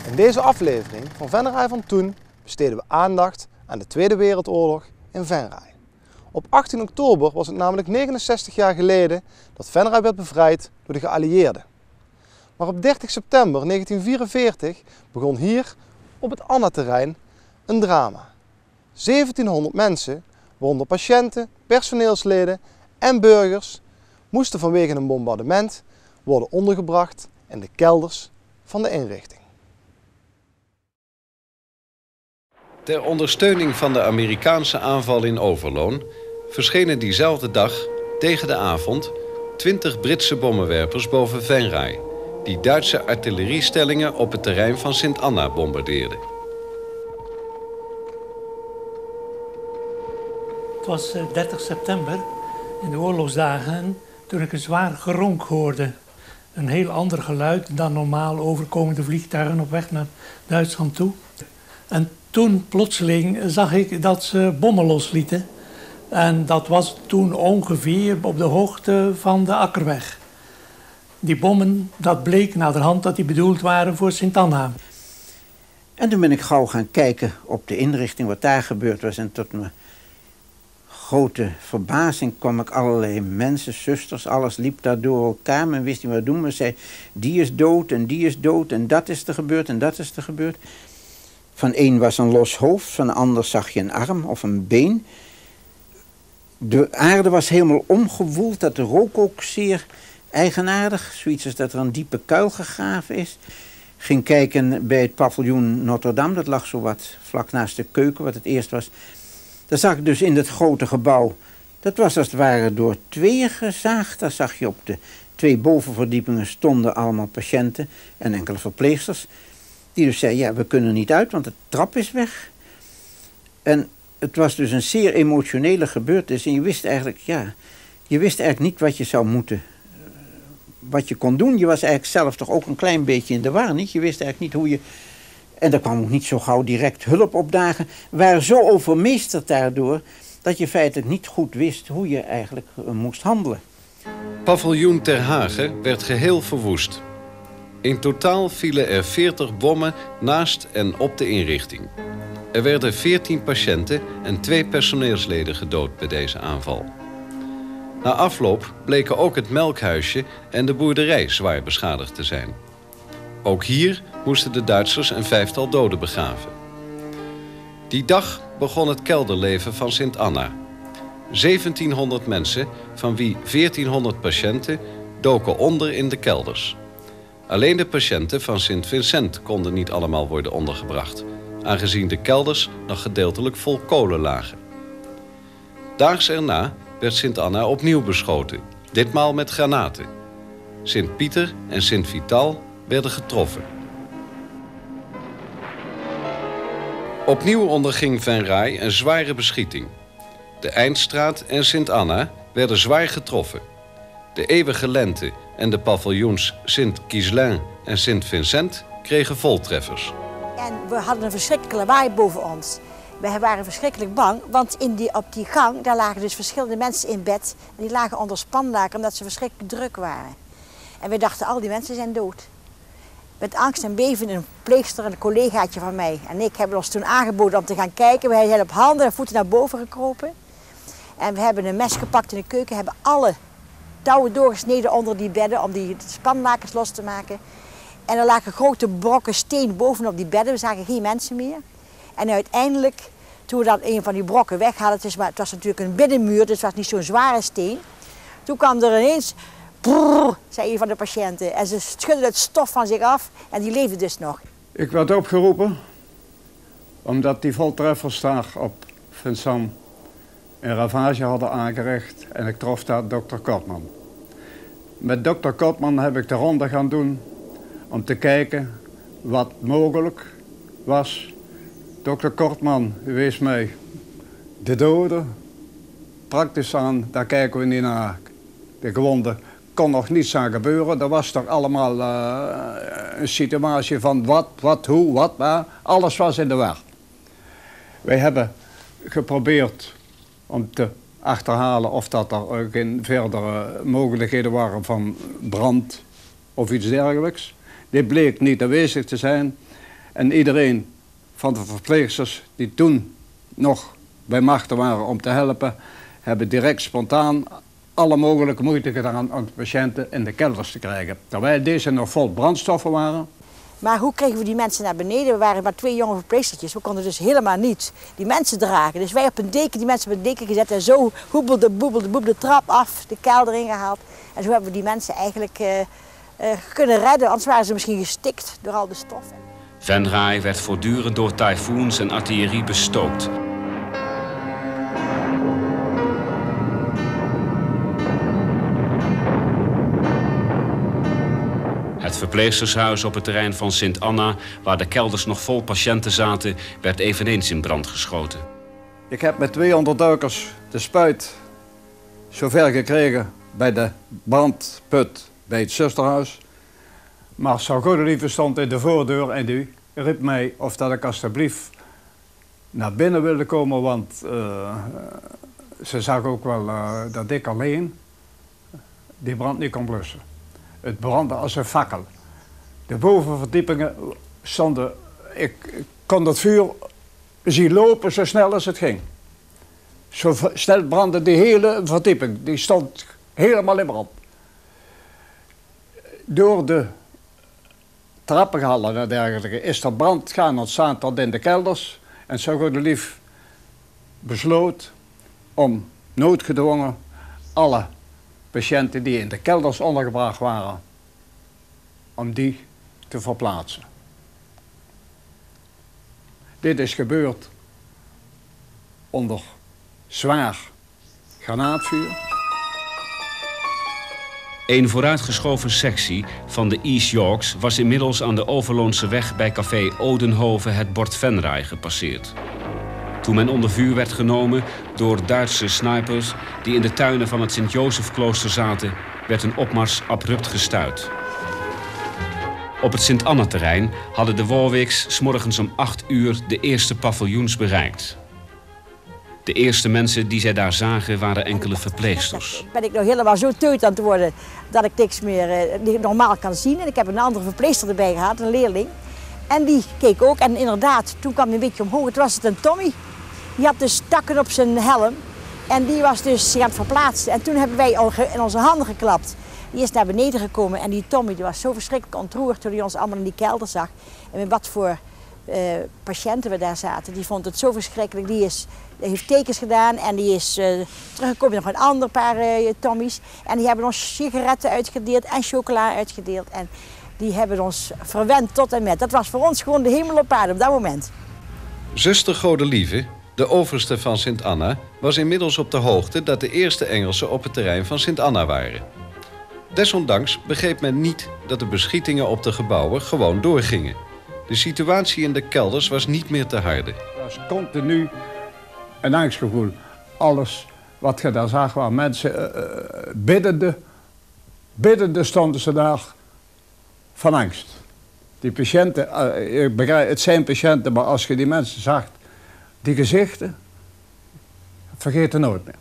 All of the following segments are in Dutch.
In deze aflevering van Venray van Toen besteden we aandacht aan de Tweede Wereldoorlog in Venray. Op 18 oktober was het namelijk 69 jaar geleden dat Venray werd bevrijd door de geallieerden. Maar op 30 september 1944 begon hier op het Anna-terrein een drama. 1700 mensen, waaronder patiënten, personeelsleden en burgers, moesten vanwege een bombardement worden ondergebracht in de kelders van de inrichting. Ter ondersteuning van de Amerikaanse aanval in Overloon verschenen diezelfde dag, tegen de avond, 20 Britse bommenwerpers boven Venray, die Duitse artilleriestellingen op het terrein van Sint Anna bombardeerden. Het was 30 september, in de oorlogsdagen, toen ik een zwaar geronk hoorde. Een heel ander geluid dan normaal overkomende vliegtuigen op weg naar Duitsland toe. En toen plotseling zag ik dat ze bommen loslieten. En dat was toen ongeveer op de hoogte van de Akkerweg. Die bommen, dat bleek naderhand dat die bedoeld waren voor Sint Anna. En toen ben ik gauw gaan kijken op de inrichting, wat daar gebeurd was. En tot mijn grote verbazing kwam ik allerlei mensen, zusters, alles liep daar door elkaar. Men wist niet wat doen, men zei, die is dood en die is dood en dat is er gebeurd en dat is er gebeurd. Van één was een los hoofd, van de ander zag je een arm of een been. De aarde was helemaal omgewoeld, dat rook ook zeer eigenaardig. Zoiets als dat er een diepe kuil gegraven is. Ging kijken bij het paviljoen Notre-Dame, dat lag zo wat vlak naast de keuken, wat het eerst was. Daar zag ik dus in het grote gebouw, dat was als het ware door tweeën gezaagd. Daar zag je op de 2 bovenverdiepingen stonden allemaal patiënten en enkele verpleegsters. Die dus zeiden, ja, we kunnen niet uit, want de trap is weg. En het was dus een zeer emotionele gebeurtenis. En je wist eigenlijk niet wat je zou moeten, wat je kon doen. Je was eigenlijk zelf toch ook een klein beetje in de war, niet? Je wist eigenlijk niet hoe je... En er kwam ook niet zo gauw direct hulp opdagen. We waren zo overmeesterd daardoor, dat je feitelijk niet goed wist hoe je eigenlijk moest handelen. Paviljoen Ter Haage werd geheel verwoest. In totaal vielen er 40 bommen naast en op de inrichting. Er werden 14 patiënten en 2 personeelsleden gedood bij deze aanval. Na afloop bleken ook het melkhuisje en de boerderij zwaar beschadigd te zijn. Ook hier moesten de Duitsers een 5-tal doden begraven. Die dag begon het kelderleven van Sint Anna. 1700 mensen, van wie 1400 patiënten, doken onder in de kelders. Alleen de patiënten van Sint Vincent konden niet allemaal worden ondergebracht, aangezien de kelders nog gedeeltelijk vol kolen lagen. Daags erna werd Sint Anna opnieuw beschoten, ditmaal met granaten. Sint Pieter en Sint Vital werden getroffen. Opnieuw onderging Venray een zware beschieting. De Eindstraat en Sint Anna werden zwaar getroffen. De Eeuwige Lente en de paviljoens Sint Ghislain en Sint Vincent kregen voltreffers. En we hadden een verschrikkelijke lawaai boven ons. We waren verschrikkelijk bang, want op die gang daar lagen dus verschillende mensen in bed. En die lagen onder spandaken omdat ze verschrikkelijk druk waren. En we dachten, al die mensen zijn dood. Met angst en beven een pleegster en een collegaatje van mij en ik hebben ons toen aangeboden om te gaan kijken. We zijn op handen en voeten naar boven gekropen. En we hebben een mes gepakt in de keuken, hebben alle touwen doorgesneden onder die bedden om die spanlakens los te maken. En er lagen grote brokken steen bovenop die bedden, we zagen geen mensen meer. En uiteindelijk, toen we dan een van die brokken weghaalden, het was natuurlijk een binnenmuur, dus het was niet zo'n zware steen. Toen kwam er ineens, brrr, zei een van de patiënten, en ze schudden het stof van zich af en die leefde dus nog. Ik werd opgeroepen, omdat die voltreffers daar op Vincent een ravage hadden aangericht en ik trof daar dokter Kortman. Met dokter Kortman heb ik de ronde gaan doen om te kijken wat mogelijk was. Dokter Kortman wees mij de doden praktisch aan, daar kijken we niet naar. De gewonde kon nog niets aan gebeuren. Er was toch allemaal een situatie van wat, hoe, wat, waar. Alles was in de war. Wij hebben geprobeerd om te achterhalen of dat er geen verdere mogelijkheden waren van brand of iets dergelijks. Dit bleek niet aanwezig te zijn. En iedereen van de verpleegsters die toen nog bij machten waren om te helpen, hebben direct spontaan alle mogelijke moeite gedaan om de patiënten in de kelders te krijgen. Terwijl deze nog vol brandstoffen waren. Maar hoe kregen we die mensen naar beneden? We waren maar 2 jonge verpleegstertjes. We konden dus helemaal niet die mensen dragen. Dus wij op een deken, die mensen op een deken gezet en zo hoebelde, boebelde, de trap af, de kelder ingehaald. En zo hebben we die mensen eigenlijk kunnen redden, anders waren ze misschien gestikt door al de stof. Venray werd voortdurend door tyfoons en artillerie bestookt. Het verpleegstershuis op het terrein van Sint Anna, waar de kelders nog vol patiënten zaten, werd eveneens in brand geschoten. Ik heb met 200 duikers de spuit zover gekregen bij de brandput bij het zusterhuis. Maar Sir Godelieve stond in de voordeur en die riep mij of dat ik alstublieft naar binnen wilde komen, want ze zag ook wel dat ik alleen die brand niet kon blussen. Het brandde als een fakkel. De bovenverdiepingen stonden, ik kon het vuur zien lopen zo snel als het ging. Zo snel brandde die hele verdieping, die stond helemaal in brand. Door de trappenhallen en dergelijke is er brand gaan ontstaan tot in de kelders. En Sir Godelieve besloot om noodgedwongen alle patiënten die in de kelders ondergebracht waren, om die te verplaatsen. Dit is gebeurd onder zwaar granaatvuur. Een vooruitgeschoven sectie van de East Yorks was inmiddels aan de Overloonse weg bij café Odenhoven het bord Venray gepasseerd. Toen men onder vuur werd genomen door Duitse snipers die in de tuinen van het Sint-Jozefklooster zaten, werd een opmars abrupt gestuit. Op het Sint-Anna-terrein hadden de Warwicks 's morgens om 8 uur de eerste paviljoens bereikt. De eerste mensen die zij daar zagen waren enkele verpleegsters. Ben ik nou helemaal zo teut aan het worden dat ik niks meer normaal kan zien. En ik heb een andere verpleegster erbij gehad, een leerling. En die keek ook en inderdaad, toen kwam hij een beetje omhoog. Toen was het een Tommy. Die had dus takken op zijn helm en die was dus zich aan het verplaatsen. En toen hebben wij al in onze handen geklapt. Die is naar beneden gekomen en die Tommy die was zo verschrikkelijk ontroerd toen hij ons allemaal in die kelder zag. En met wat voor patiënten we daar zaten. Die vond het zo verschrikkelijk. Die heeft tekens gedaan en die is teruggekomen met nog een ander paar Tommy's. En die hebben ons sigaretten uitgedeeld en chocola uitgedeeld. En die hebben ons verwend tot en met. Dat was voor ons gewoon de hemel op aarde op dat moment. Zuster Godelieve, de overste van Sint Anna, was inmiddels op de hoogte dat de eerste Engelsen op het terrein van Sint Anna waren. Desondanks begreep men niet dat de beschietingen op de gebouwen gewoon doorgingen. De situatie in de kelders was niet meer te harde. Er was continu een angstgevoel. Alles wat je daar zag, waar mensen biddende stonden ze daar van angst. Die patiënten, ik begrijp, het zijn patiënten, maar als je die mensen zag, die gezichten, vergeet het nooit meer.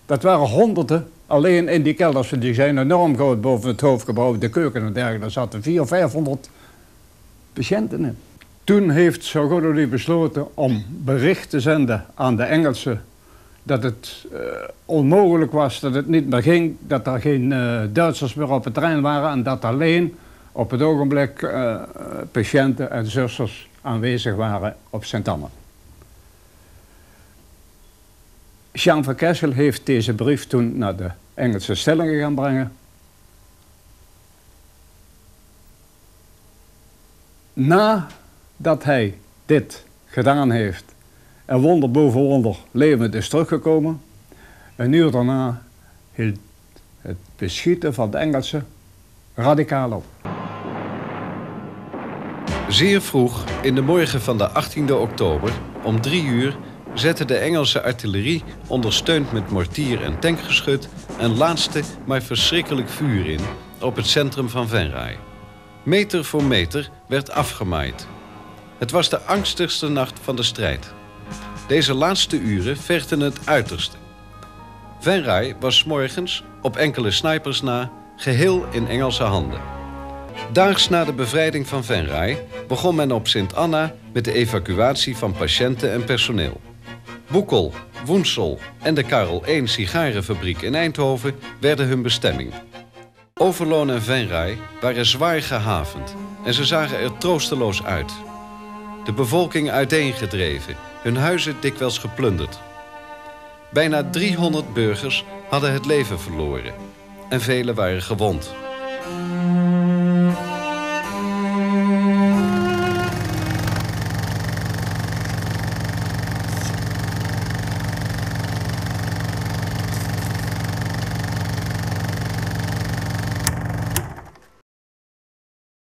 Dat waren honderden alleen in die kelders. Die zijn enorm groot boven het hoofdgebouw, de keuken en dergelijke. Daar zaten 400 of 500 patiënten in. Toen heeft Sir Godelieve besloten om bericht te zenden aan de Engelsen dat het onmogelijk was, dat het niet meer ging, dat er geen Duitsers meer op het terrein waren en dat alleen op het ogenblik patiënten en zusters aanwezig waren op Sint Anna. Jean van Kessel heeft deze brief toen naar de Engelse stellingen gaan brengen. Nadat hij dit gedaan heeft en wonder boven wonder levend is teruggekomen, een uur daarna hield het beschieten van de Engelsen radicaal op. Zeer vroeg, in de morgen van de 18e oktober, om 3 uur... zette de Engelse artillerie, ondersteund met mortier en tankgeschut, een laatste, maar verschrikkelijk vuur in op het centrum van Venray. Meter voor meter werd afgemaaid. Het was de angstigste nacht van de strijd. Deze laatste uren vergden het uiterste. Venray was 's morgens, op enkele snipers na, geheel in Engelse handen. Daags na de bevrijding van Venray begon men op Sint Anna met de evacuatie van patiënten en personeel. Boekel, Woensel en de Karel 1 sigarenfabriek in Eindhoven werden hun bestemming. Overloon en Venray waren zwaar gehavend en ze zagen er troosteloos uit. De bevolking uiteengedreven, hun huizen dikwijls geplunderd. Bijna 300 burgers hadden het leven verloren en velen waren gewond.